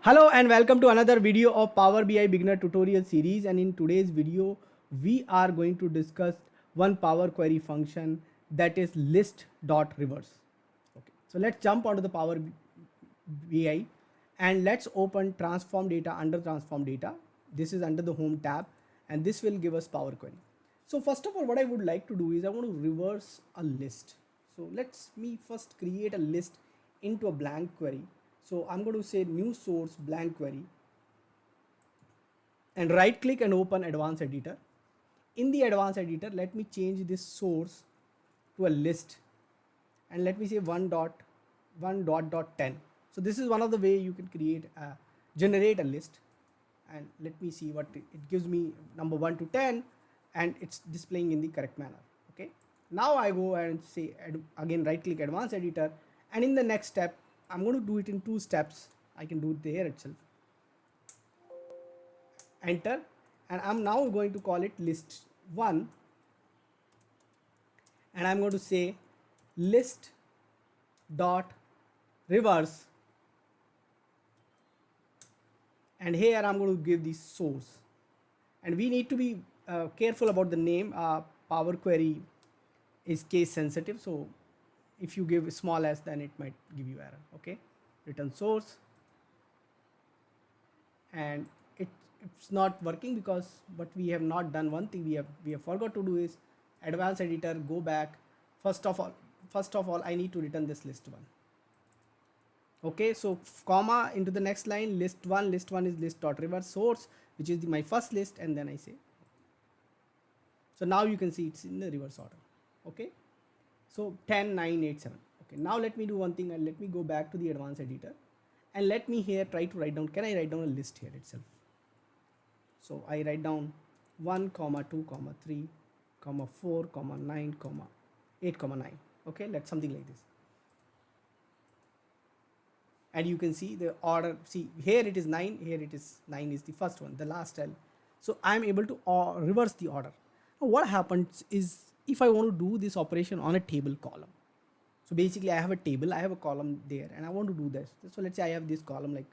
Hello and welcome to another video of Power BI beginner tutorial series, and in today's video we are going to discuss one Power Query function, that is List.Reverse. Okay, so let's jump onto the Power BI and let's open transform data. Under transform data, this is under the home tab, and this will give us Power Query. So first of all, what I would like to do is I want to reverse a list. So let's me first create a list into a blank query. So I'm going to say new source blank query and right click and open advanced editor. In the advanced editor, let me change this source to a list and let me say 1.1.10. So this is one of the way you can generate a list, and let me see what it gives me, number 1 to 10, and it's displaying in the correct manner. Okay, now I go and say again right click advanced editor, and in the next step I'm going to do it in 2 steps. I can do it there itself. Enter, and I'm now going to call it list 1, and I'm going to say list dot reverse, and here I'm going to give the source, and we need to be careful about the name. Power Query is case sensitive, so if you give small s, then it might give you error. Okay, return source, and it's not working because, but we have not done one thing we have forgot to do is advanced editor, go back. First of all I need to return this list 1. Okay, so comma into the next line, list 1 is list.reverse source, which is my first list, and then I say, so now you can see it's in the reverse order. Okay, so 10 9 8 7. Okay, now let me do one thing, and let me go back to the advanced editor, and let me here try to write down, can I write down a list here itself? So I write down 1 comma 2 comma 3 comma 4 comma 9 comma 8 comma 9. Okay, let's something like this, and you can see the order. See, here it is 9, here it is 9 is the first one, the last cell. So I'm able to reverse the order. Now what happens is, if I want to do this operation on a table column, so basically I have a table, I have a column there, and I want to do this. So let's say I have this column like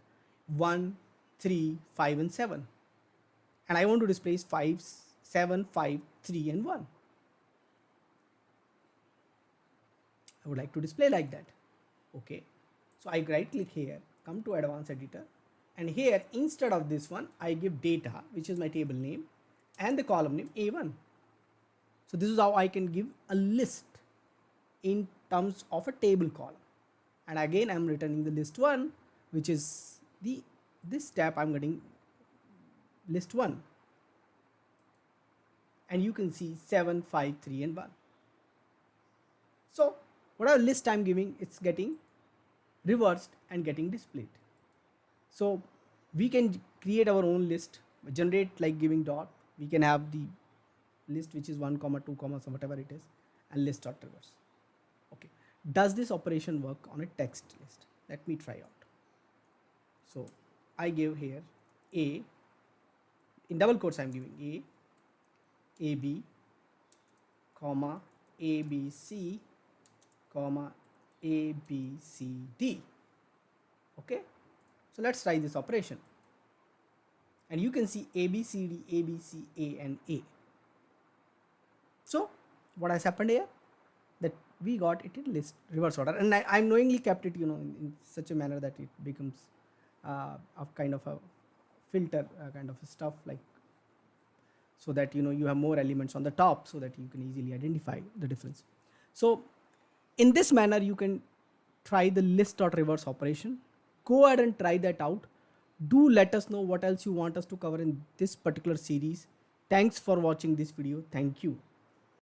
1 3 5 and 7, and I want to display 5 7 5 3 and 1. I would like to display like that. Okay, so I right click here, come to advanced editor, and here instead of this one I give data, which is my table name, and the column name A1. So this is how I can give a list in terms of a table column. And again I'm returning the list 1, which is this step I'm getting list 1, and you can see 7 5 3 and 1. So whatever list I'm giving, it's getting reversed and getting displayed. So we can create our own list, generate like giving dot. We can have the list which is 1 comma 2 comma so whatever it is, and list.reverse. Okay, does this operation work on a text list? Let me try out. So I give here a, in double quotes I'm giving a b comma abc comma abcd. Okay, so let's try this operation, and you can see abcd abc a and a. So what has happened here, that we got it in list reverse order, and I'm knowingly kept it in such a manner that it becomes a kind of a filter kind of a stuff, like, so that you have more elements on the top so that you can easily identify the difference. So in this manner you can try the list.reverse operation. Go ahead and try that out. Do let us know what else you want us to cover in this particular series. Thanks for watching this video. Thank you.